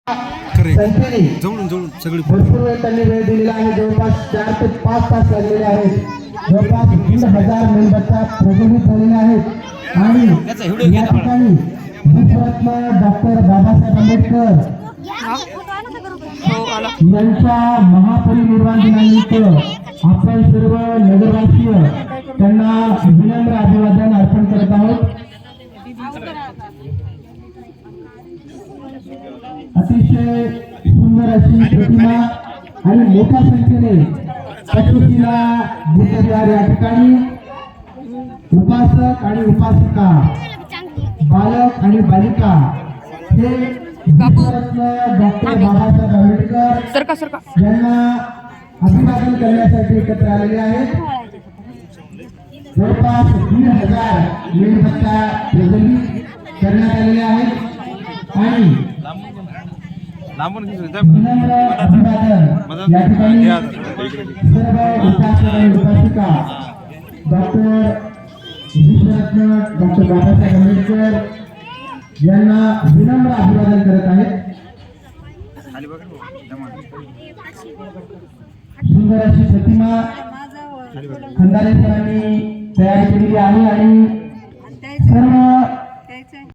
जवळून जवळून सगळी भरपूर वेळ त्यांनी वेळ दिलेला आहे. जवळपास 4 ते 5 तास लागलेले आहेत. जवळपास 3,000 मेंबरच्या प्रज्वलित झालेल्या आहेत आणि या ठिकाणी भारतरत्न डॉक्टर बाबासाहेब आंबेडकर यांच्या महापरिनिर्वाण दिनानिमित्त आपण सर्व नगरवासीय त्यांना विनम्र अभिवादन अर्पण करत आहोत. अतिशय सुंदर अशी प्रतिमा आणि मोठ्या संख्येने पक्षीला बुद्धविहार या ठिकाणी उपासक आणि उपासिका, बालक आणि बालिका हे डॉक्टर बाबासाहेब आंबेडकर यांना अभिवादन करण्यासाठी एकत्र आलेले आहेत. जवळपास 3,000 मेणबत्त्या प्रज्वलित करण्यात आलेल्या आहेत आणि विनम्र अभिवादन या ठिकाणी सर्व उपासक आणि उपासिका डॉक्टर बाबासाहेब आंबेडकर यांना विनम्र अभिवादन करत आहेत. सुंदर अशी प्रतिमा खंदारे सरांनी तयार केलेली आहे आणि सर्व